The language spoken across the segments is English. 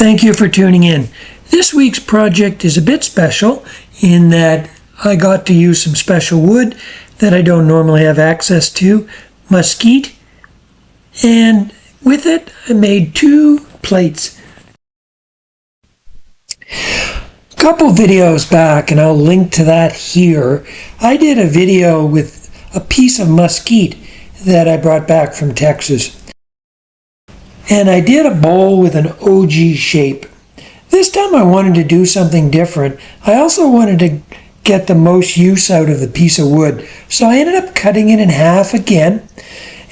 Thank you for tuning in. This week's project is a bit special in that I got to use some special wood that I don't normally have access to, mesquite, and with it I made 2 plates. A couple videos back, and I'll link to that here, I did a video with a piece of mesquite that I brought back from Texas. And I did a bowl with an OG shape. This time I wanted to do something different. I also wanted to get the most use out of the piece of wood. So I ended up cutting it in half again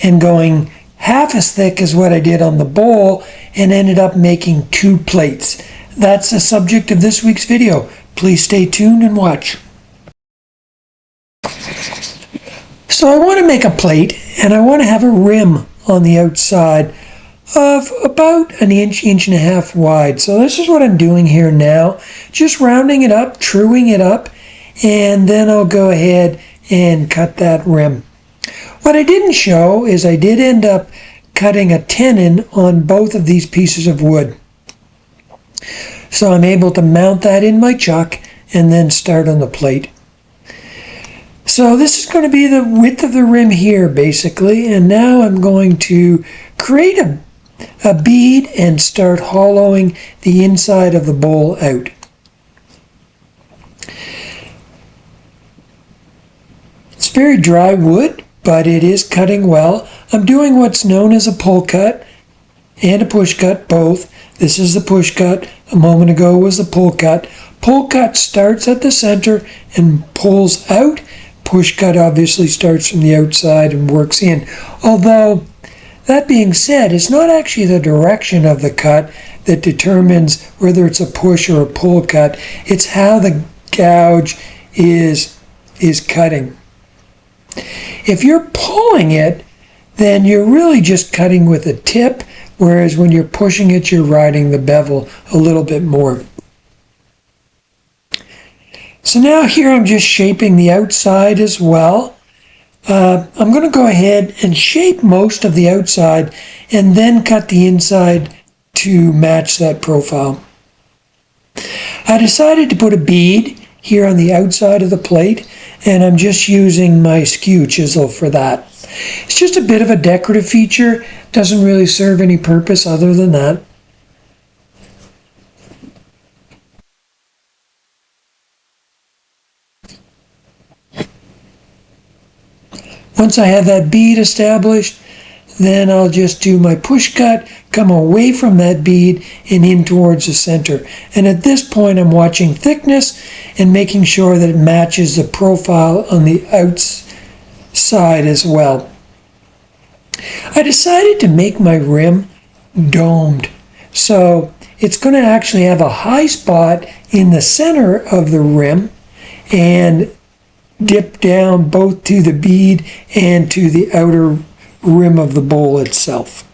and going half as thick as what I did on the bowl and ended up making 2 plates. That's the subject of this week's video. Please stay tuned and watch. So I want to make a plate and I want to have a rim on the outside of about an inch, inch and a half wide. So this is what I'm doing here now. Just rounding it up, truing it up, and then I'll go ahead and cut that rim. What I didn't show is I did end up cutting a tenon on both of these pieces of wood. So I'm able to mount that in my chuck and then start on the plate. So this is going to be the width of the rim here basically, and now I'm going to create a bead and start hollowing the inside of the bowl out. It's very dry wood, but it is cutting well. I'm doing what's known as a pull cut and a push cut, both. This is the push cut. A moment ago was the pull cut. Pull cut starts at the center and pulls out. Push cut obviously starts from the outside and works in. Although, that being said, it's not actually the direction of the cut that determines whether it's a push or a pull cut. It's how the gouge is cutting. If you're pulling it, then you're really just cutting with a tip, whereas when you're pushing it, you're riding the bevel a little bit more. So now here I'm just shaping the outside as well. I'm going to go ahead and shape most of the outside and then cut the inside to match that profile. I decided to put a bead here on the outside of the plate, and I'm just using my skew chisel for that. It's just a bit of a decorative feature, doesn't really serve any purpose other than that. Once I have that bead established, then I'll just do my push cut, come away from that bead and in towards the center. And at this point I'm watching thickness and making sure that it matches the profile on the outside as well. I decided to make my rim domed. So it's going to actually have a high spot in the center of the rim and dip down both to the bead and to the outer rim of the bowl itself.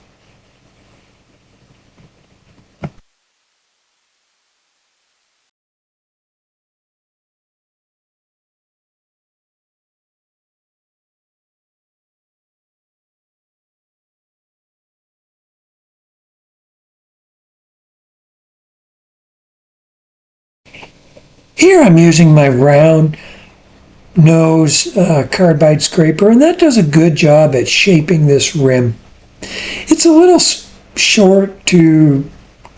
Here I'm using my round nose carbide scraper, and that does a good job at shaping this rim. It's a little short to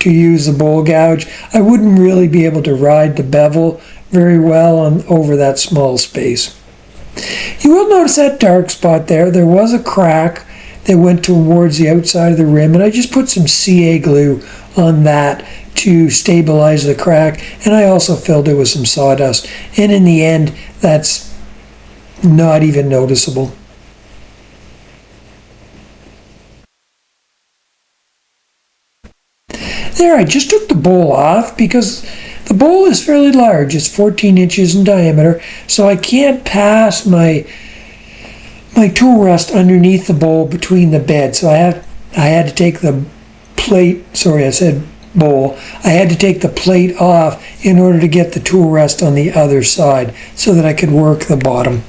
use the bowl gouge. I wouldn't really be able to ride the bevel very well over that small space. You will notice that dark spot there. There was a crack that went towards the outside of the rim, and I just put some CA glue on that to stabilize the crack, and I also filled it with some sawdust, and in the end that's not even noticeable. There, I just took the bowl off because the bowl is fairly large. It's 14 inches in diameter, so I can't pass my tool rest underneath the bowl between the bed. So I had to take the plate, sorry I said bowl, I had to take the plate off in order to get the tool rest on the other side so that I could work the bottom.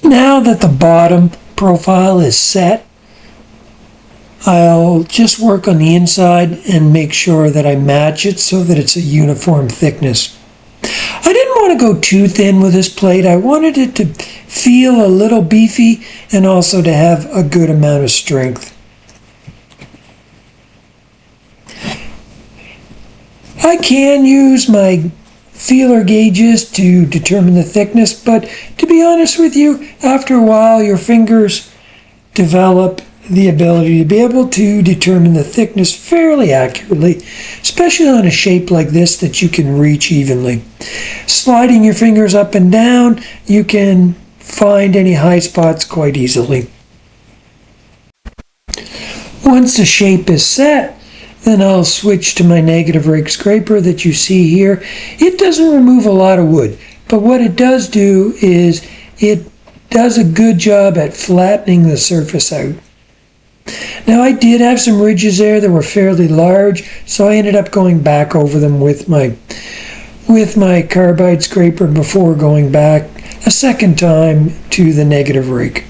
Now that the bottom profile is set, I'll just work on the inside and make sure that I match it so that it's a uniform thickness. I didn't want to go too thin with this plate. I wanted it to feel a little beefy and also to have a good amount of strength. I can use my feeler gauges to determine the thickness, but to be honest with you, after a while your fingers develop the ability to be able to determine the thickness fairly accurately, especially on a shape like this that you can reach evenly. Sliding your fingers up and down, you can find any high spots quite easily. Once the shape is set, then I'll switch to my negative rake scraper that you see here. It doesn't remove a lot of wood, but what it does do is it does a good job at flattening the surface out. Now I did have some ridges there that were fairly large, so I ended up going back over them with my carbide scraper before going back a second time to the negative rake.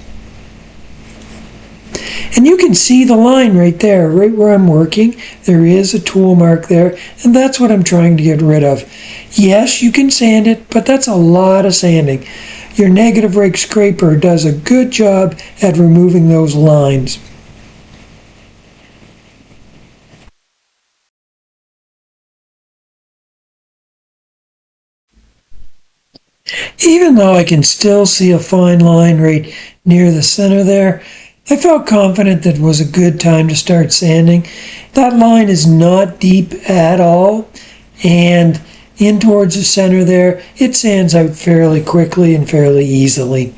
And you can see the line right there, right where I'm working. There is a tool mark there, and that's what I'm trying to get rid of. Yes, you can sand it, but that's a lot of sanding. Your negative rake scraper does a good job at removing those lines. Even though I can still see a fine line right near the center there, I felt confident that it was a good time to start sanding. That line is not deep at all, and in towards the center there, it sands out fairly quickly and fairly easily.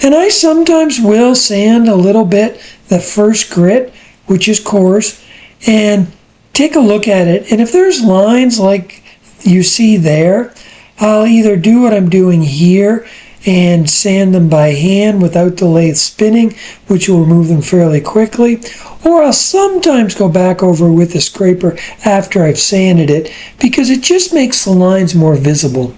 And I sometimes will sand a little bit the first grit, which is coarse, and take a look at it. And if there's lines like you see there, I'll either do what I'm doing here and sand them by hand without the lathe spinning, which will remove them fairly quickly, or I'll sometimes go back over with the scraper after I've sanded it because it just makes the lines more visible.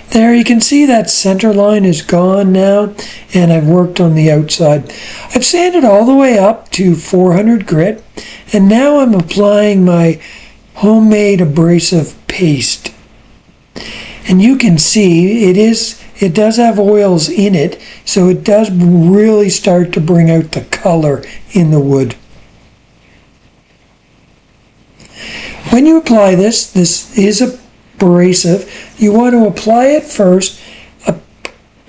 There you can see that center line is gone now, and I've worked on the outside. I've sanded all the way up to 400 grit, and now I'm applying my homemade abrasive paste. And you can see it does have oils in it, so it does really start to bring out the color in the wood. When you apply this is abrasive. You want to apply it first,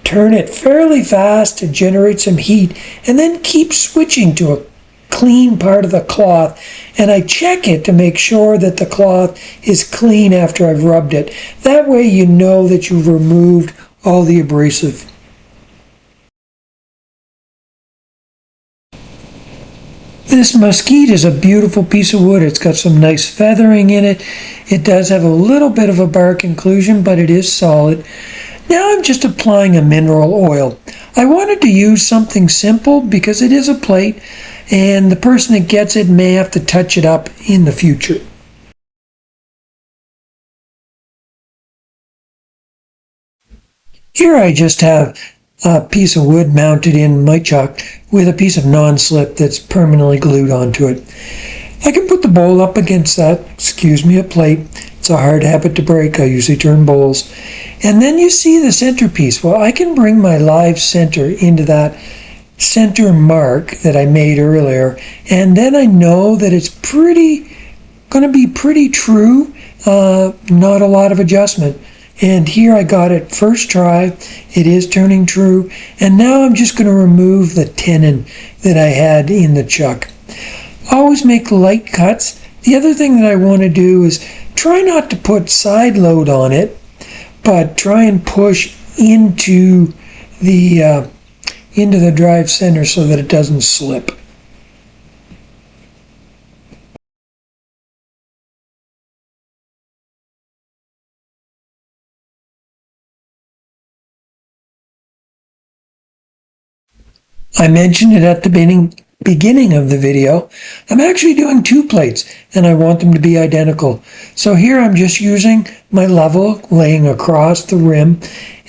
turn it fairly fast to generate some heat, and then keep switching to a clean part of the cloth, and I check it to make sure that the cloth is clean after I've rubbed it. That way you know that you've removed all the abrasive. This mesquite is a beautiful piece of wood. It's got some nice feathering in it. It does have a little bit of a bark inclusion, but it is solid. Now I'm just applying a mineral oil. I wanted to use something simple because it is a plate, and the person that gets it may have to touch it up in the future. Here I just have a piece of wood mounted in my chuck with a piece of non-slip that's permanently glued onto it. I can put the bowl up against that, a plate. It's a hard habit to break. I usually turn bowls. And then you see the centerpiece. Well, I can bring my live center into that center mark that I made earlier, and then I know that it's going to be pretty true, not a lot of adjustment. And here I got it first try. It is turning true, and now I'm just going to remove the tenon that I had in the chuck. Always make light cuts. The other thing that I want to do is try not to put side load on it, but try and push into the drive center so that it doesn't slip. I mentioned it at the beginning of the video, I'm actually doing 2 plates and I want them to be identical. So here I'm just using my level laying across the rim.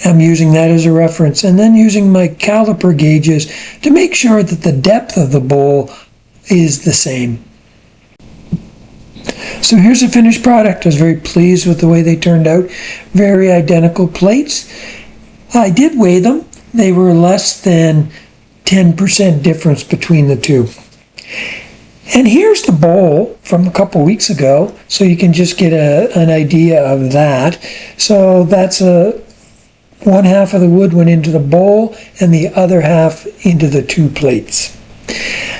I'm using that as a reference and then using my caliper gauges to make sure that the depth of the bowl is the same. So here's the finished product. I was very pleased with the way they turned out. Very identical plates. I did weigh them. They were less than 10% difference between the two. And here's the bowl from a couple weeks ago, so you can just get an idea of that. So that's one half of the wood went into the bowl and the other half into the 2 plates.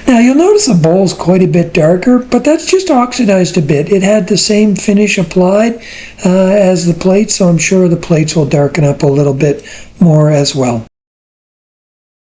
Now you'll notice the bowl's quite a bit darker, but that's just oxidized a bit. It had the same finish applied as the plates, so I'm sure the plates will darken up a little bit more as well.